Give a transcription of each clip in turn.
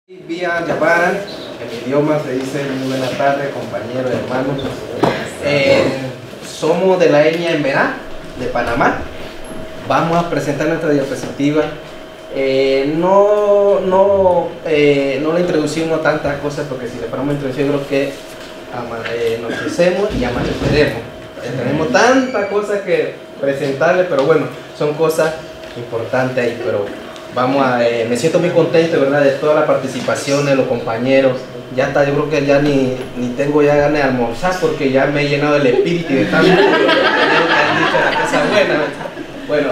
Vía llamada, en mi idioma se dice muy buena tarde, compañeros, hermanos. Somos de la etnia Emberá, de Panamá. Vamos a presentar nuestra diapositiva. No le introducimos tantas cosas porque si le ponemos introducción creo que anochecemos y amaneceremos. Tenemos tantas cosas que presentarle, pero bueno, son cosas importantes ahí. Pero me siento muy contento, ¿verdad?, de toda la participación de los compañeros. Ya está, yo creo que ya ni tengo ya ganas de almorzar porque ya me he llenado del espíritu y de tanto que han dicho la cosa buena. Bueno,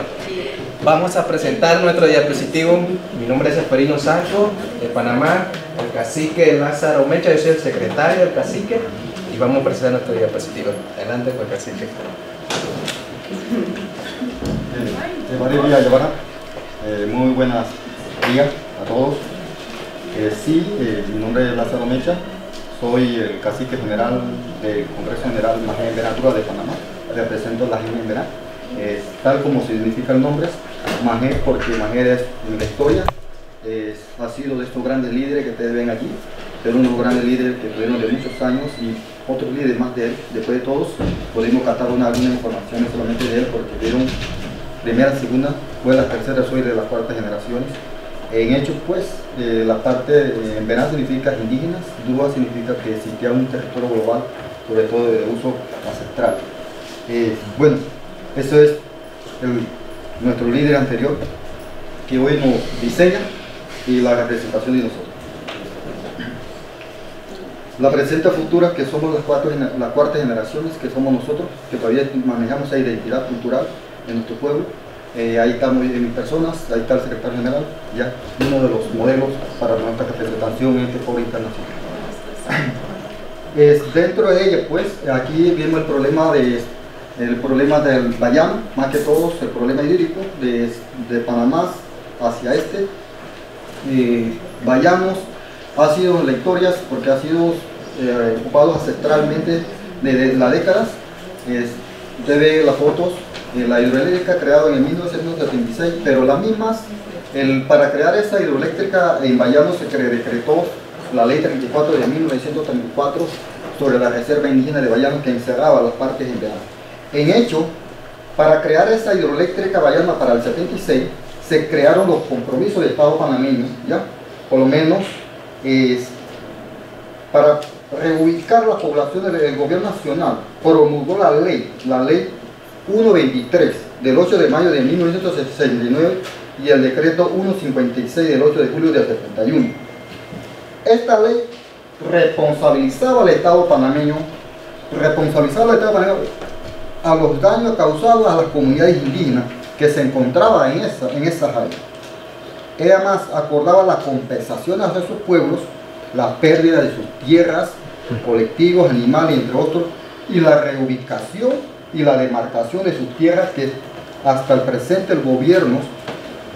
vamos a presentar nuestro diapositivo. Mi nombre es Esperino Sancho, de Panamá, el cacique Lázaro Mecha, yo soy el secretario del cacique y vamos a presentar nuestro diapositivo. Adelante con el cacique. Muy buenos días a todos. Mi nombre es Lázaro Mecha, soy el cacique general del Congreso General Majé Emberá de Panamá, represento la etnia Emberá. Tal como significa el nombre, Majé, porque Majé es en la historia, ha sido de estos grandes líderes que ustedes ven allí, pero unos grandes líderes que tuvieron de muchos años y otros líderes más de él. Después de todos, podemos captar alguna información solamente de él porque vieron primera, segunda, fue la tercera, soy de las cuartas generaciones. En hechos, pues, la parte Emberá significa indígenas, Dúa significa que existía un territorio global, sobre todo de uso ancestral. Bueno, eso es nuestro líder anterior, que hoy nos diseña y la representación de nosotros. La presente futura, que somos las cuartas generaciones, que somos nosotros, que todavía manejamos esa identidad cultural en nuestro pueblo. Ahí estamos mis personas, ahí está el secretario general, ya uno de los modelos para nuestra representación en este foro internacional. Dentro de ella, pues, aquí vemos el problema del Bayamo, más que todo el problema hídrico de Panamá hacia este. Bayamos ha sido en la historia porque ha sido ocupado ancestralmente desde las décadas. Usted ve las fotos. La hidroeléctrica creada en el 1976, pero las mismas, para crear esa hidroeléctrica en Bayamo se decretó la ley 34 de 1934 sobre la reserva indígena de Bayamo que encerraba las partes en verano. En hecho, para crear esa hidroeléctrica Bayamo para el 76, se crearon los compromisos del Estado panameño, ¿ya? Por lo menos para reubicar las poblaciones del gobierno nacional, promulgó la ley 123 del 8 de mayo de 1969 y el decreto 156 del 8 de julio del 71. Esta ley responsabilizaba al Estado panameño a los daños causados a las comunidades indígenas que se encontraban en esas áreas. Ella más acordaba las compensaciones a esos pueblos, la pérdida de sus tierras, colectivos, animales, entre otros, y la reubicación y la demarcación de sus tierras que hasta el presente el gobierno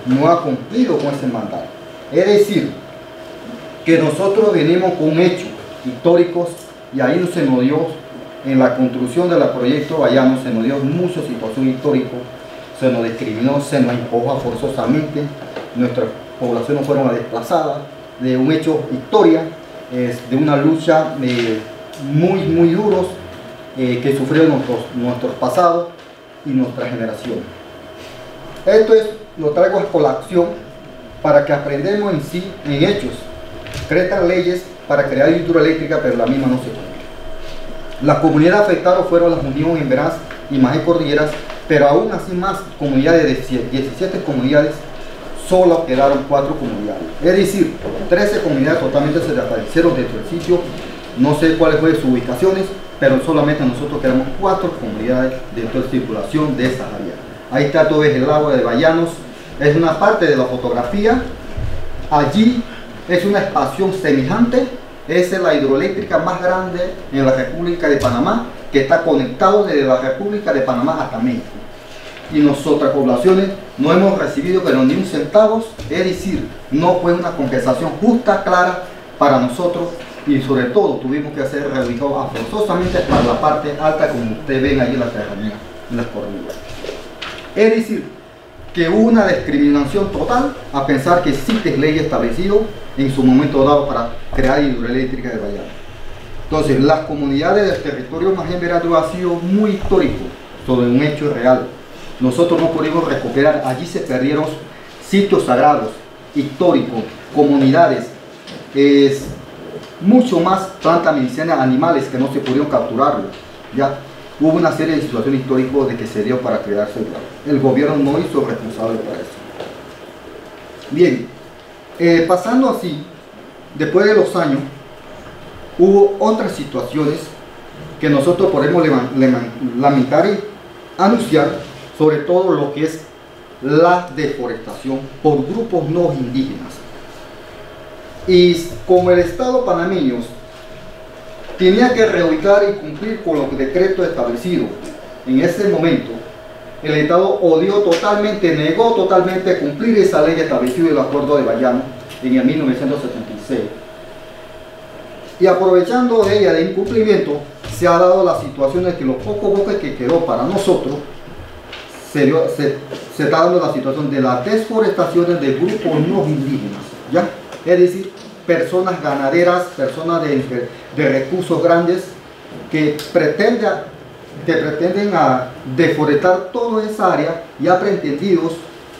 no ha cumplido con ese mandato. Es decir, que nosotros venimos con hechos históricos y ahí se nos dio, en la construcción del proyecto Bayamo, se nos dio mucha situación histórica, se nos discriminó, se nos empuja forzosamente, nuestras poblaciones fueron desplazadas, de un hecho historia, de una lucha muy duros, que sufrieron nuestros pasados y nuestra generación. Esto lo traigo a colación para que aprendamos en sí, en hechos. Crean leyes para crear hidroeléctrica, pero la misma no se cumple. Las comunidades afectadas fueron las Unión Emberá y Majé Cordilleras, pero aún así más comunidades de 17 comunidades, solo quedaron 4 comunidades. Es decir, 13 comunidades totalmente se desaparecieron dentro del sitio. No sé cuáles fueron sus ubicaciones, pero solamente nosotros quedamos 4 comunidades dentro de circulación de esa área. Ahí está todo el agua de Bayanos, es una parte de la fotografía. Allí es una expansión semejante, es la hidroeléctrica más grande en la República de Panamá, que está conectado desde la República de Panamá hasta México. Y nosotras poblaciones no hemos recibido pero ni un centavo, es decir, no fue una compensación justa, clara para nosotros. Y sobre todo tuvimos que hacer reubicado forzosamente para la parte alta, como ustedes ven ahí en la serranía, en las cordilleras. Es decir, que hubo una discriminación total a pensar que existen leyes establecidas en su momento dado para crear hidroeléctrica de Bayamo. Entonces, las comunidades del territorio Majén Verado ha sido muy histórico sobre un hecho real. Nosotros no pudimos recuperar, allí se perdieron sitios sagrados, históricos, comunidades, mucho más plantas medicinales, animales que no se pudieron capturar. Ya hubo una serie de situaciones históricas de que se dio para crearse el gobierno no hizo responsable para eso. Bien, pasando así, después de los años, hubo otras situaciones que nosotros podemos lamentar y anunciar, sobre todo lo que es la deforestación por grupos no indígenas. Y como el Estado panameño tenía que reubicar y cumplir con los decretos establecidos en ese momento, el Estado negó totalmente cumplir esa ley establecida en el Acuerdo de Bayamo en el 1976. Y aprovechando de ella de incumplimiento, se ha dado la situación de que los pocos bosques que quedó para nosotros, se está dando la situación de las desforestaciones de grupos no indígenas, ¿ya? Es decir, personas ganaderas, personas de recursos grandes que pretenden deforestar toda esa área, ya pretendidos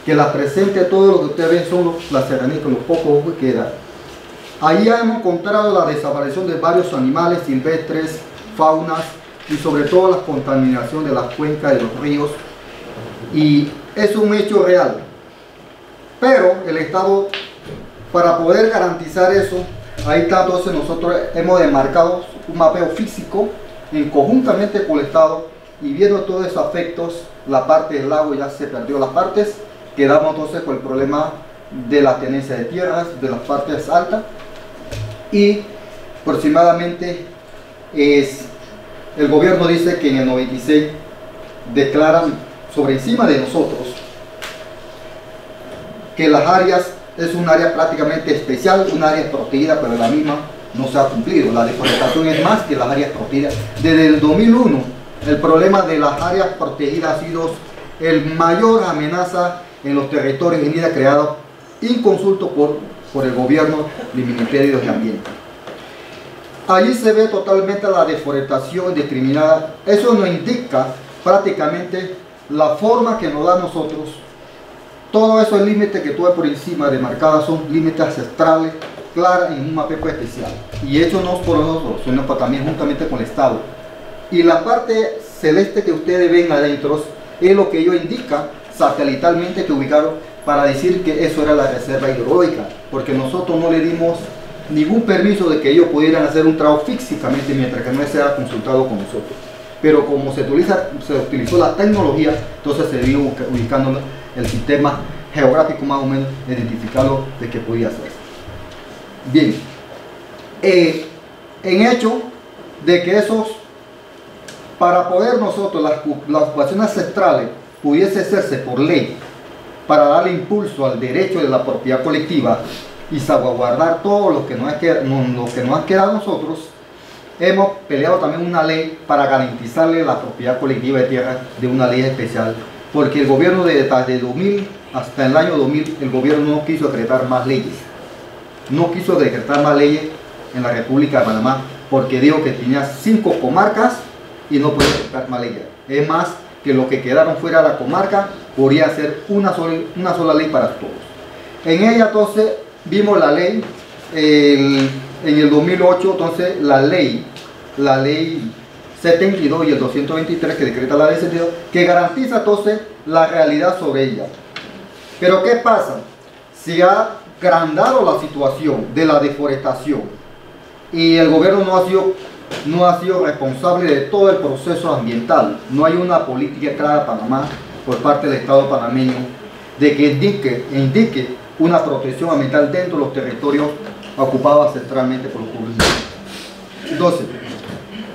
que la presente todo lo que ustedes ven son las serranías con los pocos bosques que quedan. Ahí hemos encontrado la desaparición de varios animales silvestres, faunas y sobre todo la contaminación de las cuencas de los ríos, y es un hecho real. Pero el Estado, para poder garantizar eso, ahí está. Entonces nosotros hemos demarcado un mapeo físico conjuntamente con el Estado, y viendo todos esos efectos, la parte del lago ya se perdió las partes, quedamos entonces con el problema de la tenencia de tierras, de las partes altas, y aproximadamente el gobierno dice que en el 96 declaran sobre encima de nosotros que las áreas es un área prácticamente especial, un área protegida, pero la misma no se ha cumplido. La deforestación es más que las áreas protegidas. Desde el 2001 el problema de las áreas protegidas ha sido el mayor amenaza en los territorios indígenas creados inconsulto por el gobierno del Ministerio de Ambiente. Allí se ve totalmente la deforestación discriminada. Eso nos indica prácticamente la forma que nos da a nosotros. Todos esos límites que tuve por encima demarcados son límites ancestrales, claras en un mapeo especial. Y eso no es por nosotros, sino también juntamente con el Estado. Y la parte celeste que ustedes ven adentro es lo que ellos indican satelitalmente que ubicaron para decir que eso era la reserva hidrológica, porque nosotros no le dimos ningún permiso de que ellos pudieran hacer un trabajo físicamente mientras que no se ha consultado con nosotros. Pero como se utilizó la tecnología, entonces se vino ubicando el sistema geográfico más o menos, identificarlo de qué podía hacer. Bien, en hecho de que para poder nosotros las ocupaciones ancestrales pudiese hacerse por ley, para darle impulso al derecho de la propiedad colectiva y salvaguardar todo lo que nos ha quedado a nosotros, hemos peleado también una ley para garantizarle la propiedad colectiva de tierra de una ley especial, porque el gobierno desde 2000 hasta el año 2000 el gobierno no quiso decretar más leyes, en la República de Panamá, porque dijo que tenía 5 comarcas y no podía decretar más leyes. Es más, que lo que quedaron fuera de la comarca podría ser una sola ley para todos. En ella entonces vimos la ley en el 2008, entonces la ley 72 y el 223 que decreta la ley 72, que garantiza entonces la realidad sobre ella. Pero ¿qué pasa? Se ha agrandado la situación de la deforestación y el gobierno no ha sido responsable de todo el proceso ambiental. No hay una política clara de Panamá por parte del Estado panameño de que indique una protección ambiental dentro de los territorios ocupados ancestralmente por los pueblos indígenas. Entonces,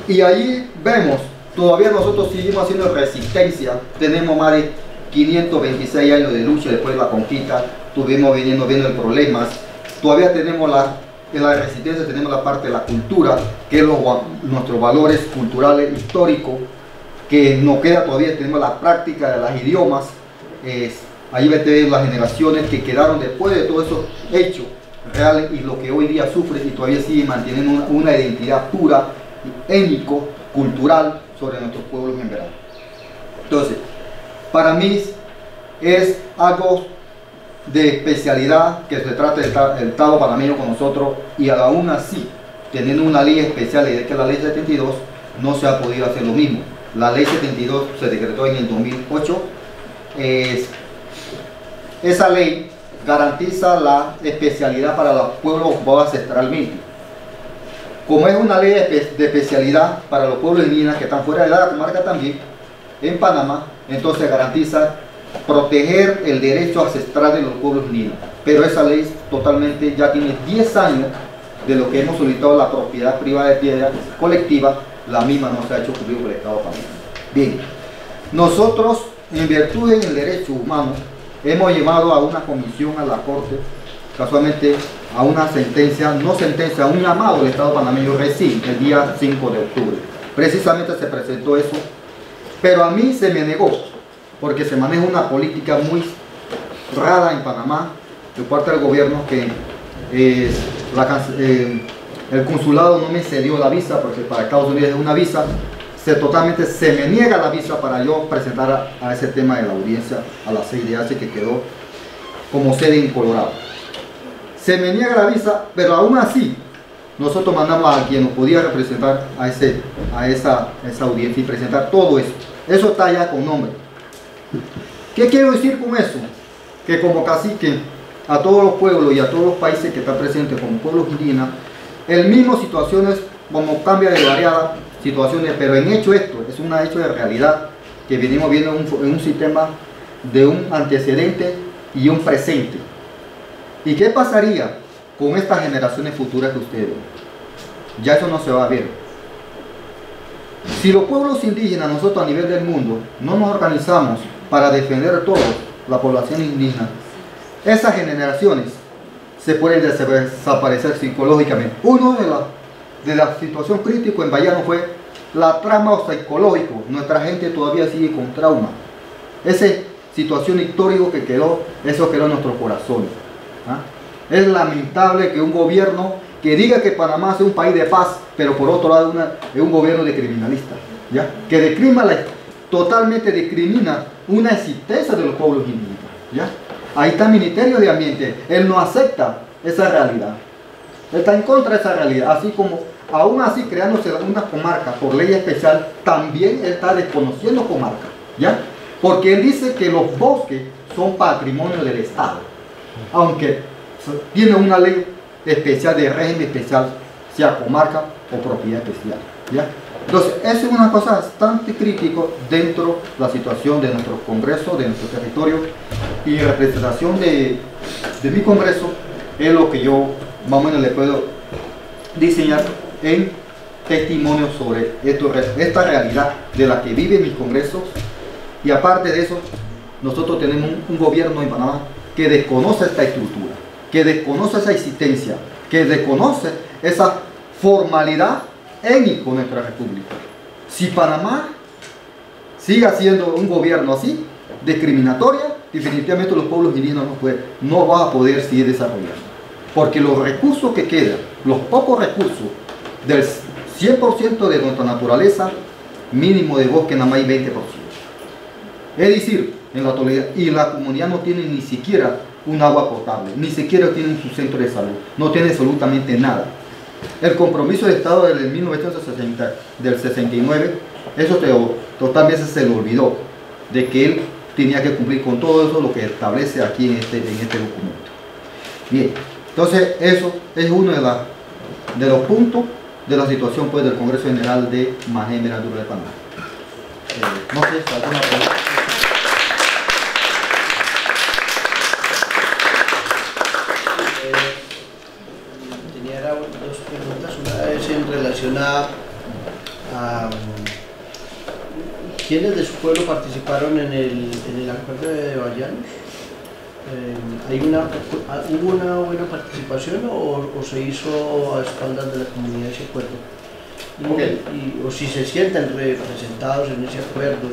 y ahí vemos, todavía nosotros seguimos haciendo resistencia. Tenemos más de 526 años de lucha después de la conquista, estuvimos viendo el problemas. Todavía tenemos en la resistencia, tenemos la parte de la cultura, que es nuestros valores culturales históricos, que nos queda todavía. Tenemos la práctica de los idiomas ahí ves las generaciones que quedaron después de todos esos hechos reales y lo que hoy día sufre y todavía sigue manteniendo una identidad pura, étnico, cultural sobre nuestros pueblos en verdad. Entonces, para mí es algo de especialidad que se trata del Estado panameño con nosotros, y aún así, teniendo una ley especial, y es que la ley 72 no se ha podido hacer lo mismo. La ley 72 se decretó en el 2008. Esa ley garantiza la especialidad para los pueblos ancestralmente. Como es una ley de especialidad para los pueblos indígenas que están fuera de la comarca también, en Panamá, entonces garantiza proteger el derecho ancestral de los pueblos indígenas. Pero esa ley totalmente ya tiene 10 años de lo que hemos solicitado la propiedad privada de tierra colectiva, la misma no se ha hecho cumplir por el Estado panameño. Bien, nosotros en virtud del derecho humano hemos llevado a una comisión a la Corte, casualmente a una sentencia, no sentencia, a un llamado del Estado panameño recién el día 5 de octubre. Precisamente se presentó eso, pero a mí se me negó, porque se maneja una política muy rara en Panamá de parte del gobierno, que el consulado no me cedió la visa, porque para Estados Unidos es una visa, totalmente se me niega la visa para yo presentar a ese tema de la audiencia a la CIDH que quedó como sede en Colorado. Se me niega la visa, pero aún así nosotros mandamos a quien nos podía representar a esa audiencia y presentar todo eso. Eso está ya con nombre. ¿Qué quiero decir con eso? Que como cacique a todos los pueblos y a todos los países que están presentes como pueblos indígenas, el mismo situaciones como cambia de variadas situaciones, pero en hecho esto es un hecho de realidad que venimos viendo en un sistema de un antecedente y un presente. ¿Y qué pasaría con estas generaciones futuras que ustedes ven? Ya eso no se va a ver. Si los pueblos indígenas, nosotros a nivel del mundo, no nos organizamos para defender todos la población indígena, esas generaciones se pueden desaparecer psicológicamente. Uno de la situación crítica en Bayano fue la trama psicológica. Nuestra gente todavía sigue con trauma. Esa situación histórica que quedó, eso quedó en nuestros corazones. ¿Ah? Es lamentable que un gobierno que diga que Panamá es un país de paz, pero por otro lado es un gobierno de criminalistas, ¿ya? Que totalmente discrimina una existencia de los pueblos indígenas, ¿ya? Ahí está el Ministerio de Ambiente, él no acepta esa realidad, él está en contra de esa realidad, así como aún así creándose una comarca por ley especial, también él está desconociendo comarca, ¿ya? Porque él dice que los bosques son patrimonio del Estado, aunque tiene una ley especial, de régimen especial, sea comarca o propiedad especial, ¿ya? Entonces, eso es una cosa bastante crítica dentro de la situación de nuestro Congreso, de nuestro territorio, y representación de mi Congreso es lo que yo más o menos le puedo diseñar en testimonio sobre esta realidad de la que vive mi Congreso. Y aparte de eso, nosotros tenemos un gobierno en Panamá que desconoce esta estructura, que desconoce esa existencia, que desconoce esa formalidad étnica de nuestra república. Si Panamá sigue siendo un gobierno así, discriminatoria, definitivamente los pueblos indígenas no van a poder seguir desarrollando. Porque los recursos que quedan, los pocos recursos del 100% de nuestra naturaleza, mínimo de bosque nada más hay 20%. Es decir, en la actualidad, y la comunidad no tiene ni siquiera un agua potable, ni siquiera tienen su centro de salud, no tiene absolutamente nada. El compromiso del Estado del 1969, eso totalmente se le olvidó, de que él tenía que cumplir con todo eso, lo que establece aquí en este documento. Bien, entonces eso es uno de los puntos de la situación pues, del Congreso General de Majé Meradura de Panamá. No sé si alguna pregunta. Dos preguntas. Una es en relación a quiénes de su pueblo participaron en el acuerdo de Bayanos. ¿Hubo una buena participación o se hizo a espaldas de la comunidad ese acuerdo? O si se sienten representados en ese acuerdo,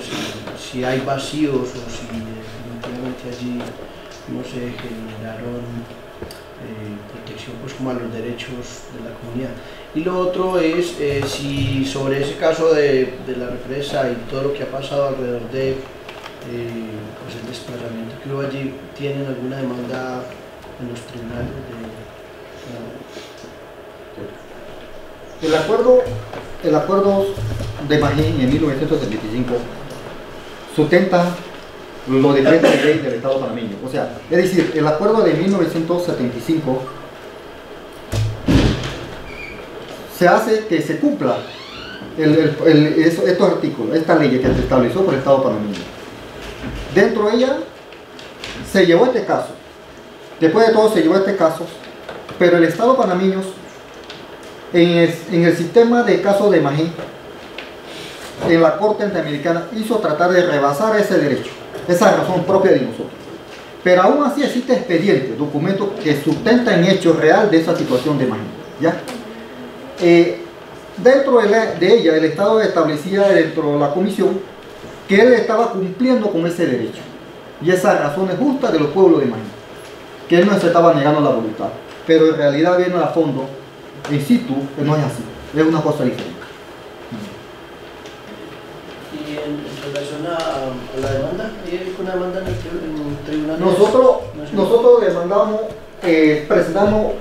si hay vacíos o si definitivamente que allí no se generaron protección pues como a los derechos de la comunidad. Y lo otro es si sobre ese caso de la represa y todo lo que ha pasado alrededor de pues el desplazamiento que hubo allí, ¿tienen alguna demanda en los tribunales El acuerdo de Magín en 1975 sustenta los decretos de ley del Estado panameño. O sea, es decir, el acuerdo de 1975 se hace que se cumpla estos artículos, esta ley que se estableció por el Estado panameño. Dentro de ella se llevó este caso. Después de todo se llevó este caso, pero el Estado panameño en el sistema de casos de Magín, en la Corte Interamericana, hizo tratar de rebasar ese derecho, esa razón propia de nosotros. Pero aún así existe expediente, documentos que sustentan hechos real de esa situación de Magín, ¿ya? Dentro de ella, el Estado establecía dentro de la comisión que él estaba cumpliendo con ese derecho y esas razones justas de los pueblos de Magín, que él no se estaba negando la voluntad, pero en realidad viene a fondo, in situ, que no es así, es una cosa diferente. Y en relación a la demanda, ¿hay una demanda en el tribunal? Nosotros demandamos, presentamos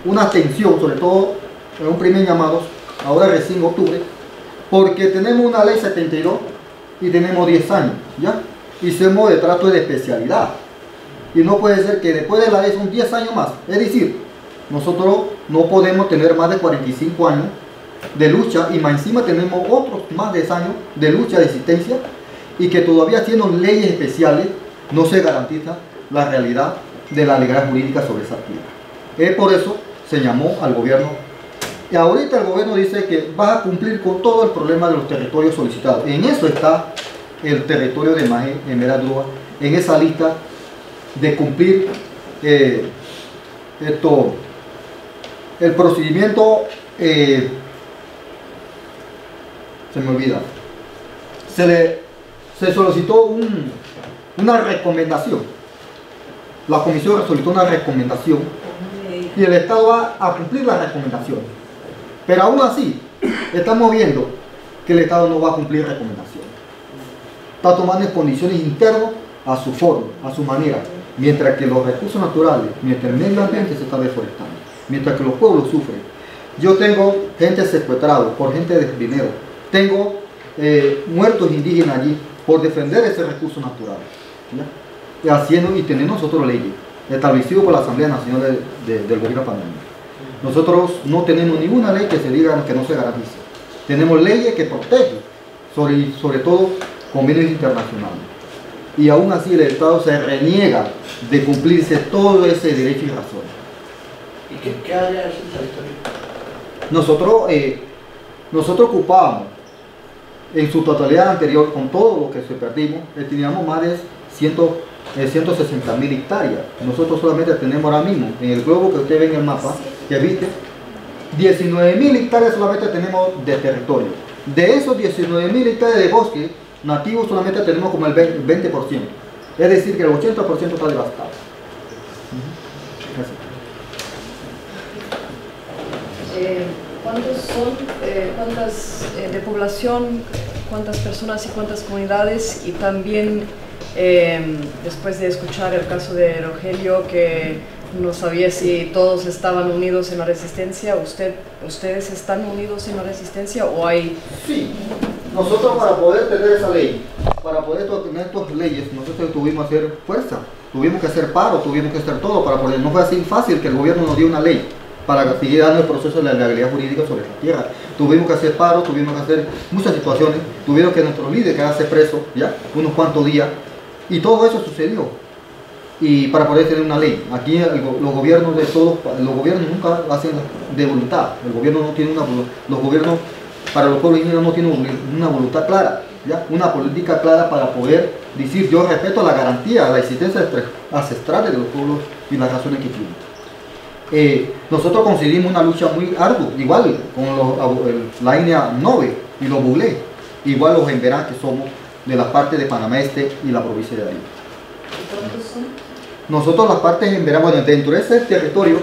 una atención, sobre todo en un primer llamado, ahora recién en octubre, porque tenemos una ley 72 y tenemos 10 años, ¿ya? Y somos de trato de especialidad. Y no puede ser que después de la ley son 10 años más. Es decir, nosotros no podemos tener más de 45 años de lucha y más encima tenemos otros más de 10 años de lucha de existencia y que todavía siendo leyes especiales no se garantiza la realidad de la legalidad jurídica sobre esa tierra. Es por eso se llamó al gobierno y ahorita el gobierno dice que va a cumplir con todo el problema de los territorios solicitados. En eso está el territorio de Magín en Meradrúa, en esa lista de cumplir el procedimiento, se me olvida, se solicitó una recomendación, la comisión solicitó una recomendación y el Estado va a cumplir la recomendación, pero aún así estamos viendo que el Estado no va a cumplir recomendación, está tomando en condiciones internas a su forma, a su manera. Mientras que los recursos naturales, mientras el medio ambiente se está deforestando, mientras que los pueblos sufren. Yo tengo gente secuestrada por gente de dinero, tengo muertos indígenas allí por defender ese recurso natural, ¿ya? Y tenemos nosotros leyes establecidas por la Asamblea Nacional del Gobierno panameño. Nosotros no tenemos ninguna ley que se diga que no se garantice. Tenemos leyes que protegen, sobre todo convenios internacionales. Y aún así el Estado se reniega de cumplirse todo ese derecho y razón. ¿Y qué área es el territorio? Nosotros ocupábamos en su totalidad anterior, con todo lo que se perdimos, teníamos más de 160.000 hectáreas. Nosotros solamente tenemos ahora mismo, en el globo que usted ve en el mapa, que viste, 19.000 hectáreas solamente tenemos de territorio. De esos 19.000 hectáreas de bosque nativos solamente tenemos como el 20%. Es decir, que el 80% está devastado. ¿Cuántos son, cuántas de población, cuántas personas y cuántas comunidades? Y también, después de escuchar el caso de Rogelio, que no sabía si todos estaban unidos en la resistencia, ¿ustedes están unidos en la resistencia o hay...? Sí. Nosotros para poder tener esa ley, para poder tener estas leyes, nosotros tuvimos que hacer fuerza, tuvimos que hacer paro, tuvimos que hacer todo para poder. No fue así fácil que el gobierno nos dio una ley para seguir dando el proceso de la legalidad jurídica sobre la tierra. Tuvimos que hacer paro, tuvimos que hacer muchas situaciones, tuvieron que nuestro líder quedarse preso, ya, unos cuantos días, y todo eso sucedió. Y para poder tener una ley, aquí los gobiernos de todos, los gobiernos nunca hacen de voluntad, el gobierno no tiene los gobiernos para los pueblos indígenas no tienen una voluntad clara, ¿ya? Una política clara para poder decir yo respeto la garantía, la existencia ancestral de los pueblos y las razones que tienen. Nosotros conseguimos una lucha muy ardua, igual con la línea 9 y los Bulé, igual los Emberá que somos, de la parte de Panamá Este y la provincia de Arica. ¿Cuántos son? Nosotros las partes en verano, bueno, dentro de ese territorio,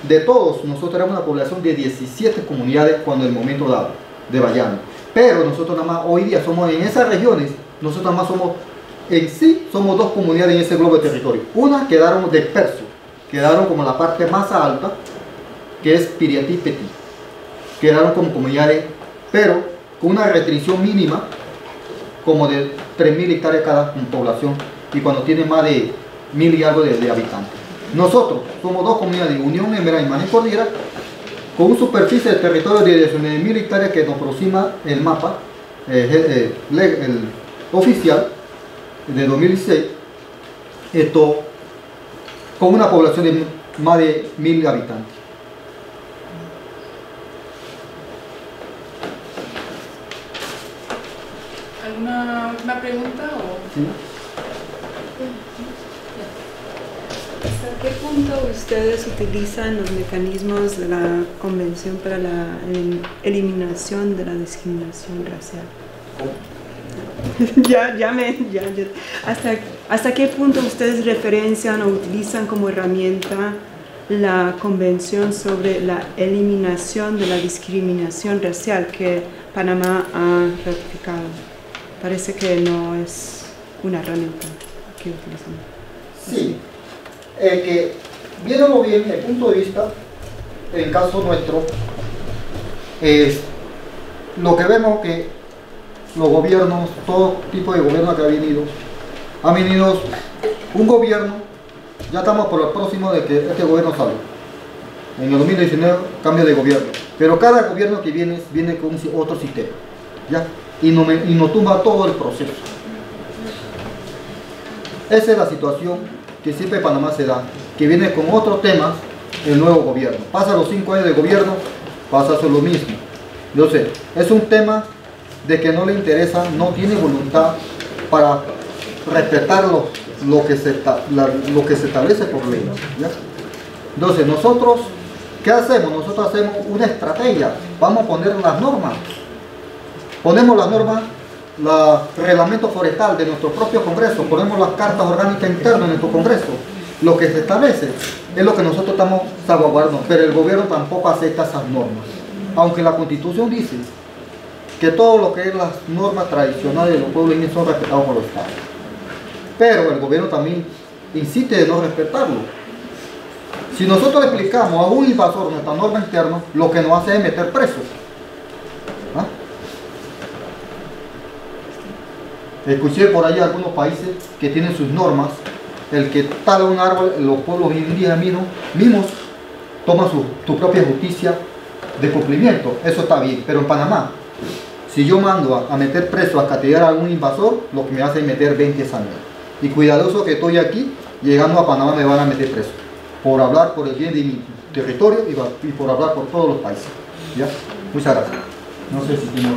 de todos, nosotros tenemos una población de 17 comunidades cuando el momento dado, de Bayano. Pero nosotros nada más, hoy día somos en esas regiones, nosotros nada más somos, en sí, somos 2 comunidades en ese globo de territorio. Una quedaron dispersos, quedaron como la parte más alta, que es Piriatí y Petí. Quedaron como comunidades, pero con una restricción mínima, como de 3.000 hectáreas cada población, y cuando tiene más de 1.000 y algo de habitantes. Nosotros somos 2 comunidades de Unión, Emera y Maní Cordillera, con una superficie de territorio de 19.000 hectáreas que nos aproxima el mapa el oficial de 2016, esto con una población de más de 1.000 habitantes. ¿Alguna última pregunta? O? ¿Sí? ¿Hasta qué punto ustedes utilizan los mecanismos de la Convención para la Eliminación de la Discriminación Racial? ¿Hasta qué punto ustedes referencian o utilizan como herramienta la Convención sobre la Eliminación de la Discriminación Racial que Panamá ha ratificado? Parece que no es una herramienta que utilizan. Sí. Que viéndolo bien, el punto de vista, en el caso nuestro, es lo que vemos que los gobiernos, todo tipo de gobierno que ha venido un gobierno, ya estamos por el próximo de que este gobierno salga. En el 2019 cambia de gobierno, pero cada gobierno que viene con otro sistema, ¿ya? Y no tumba todo el proceso. Esa es la situación que siempre Panamá se da, que viene con otros temas el nuevo gobierno. Pasa los 5 años de gobierno, pasa a hacer lo mismo. Entonces, es un tema de que no le interesa, no tiene voluntad para respetar lo que se establece por ley, ¿ya? Entonces, nosotros, ¿qué hacemos? Nosotros hacemos una estrategia, vamos a poner las normas. Ponemos las normas, el reglamento forestal de nuestro propio Congreso, ponemos las cartas orgánicas internas de nuestro Congreso. Lo que se establece es lo que nosotros estamos salvaguardando, pero el gobierno tampoco acepta esas normas. Aunque la Constitución dice que todo lo que es las normas tradicionales de los pueblos indígenas son respetados por los estados. Pero el gobierno también insiste de no respetarlo. Si nosotros le explicamos a un invasor nuestra norma interna, lo que nos hace es meter presos. ¿Ah? Escuché por ahí algunos países que tienen sus normas, el que tala un árbol, los pueblos indígenas mismos toman su propia justicia de cumplimiento. Eso está bien, pero en Panamá, si yo mando a meter preso, a castigar a algún invasor, lo que me hace es meter 20 años. Y cuidadoso que estoy aquí, llegando a Panamá me van a meter preso, por hablar por el bien de mi territorio y por hablar por todos los países. ¿Ya? Muchas gracias. No sé si tiene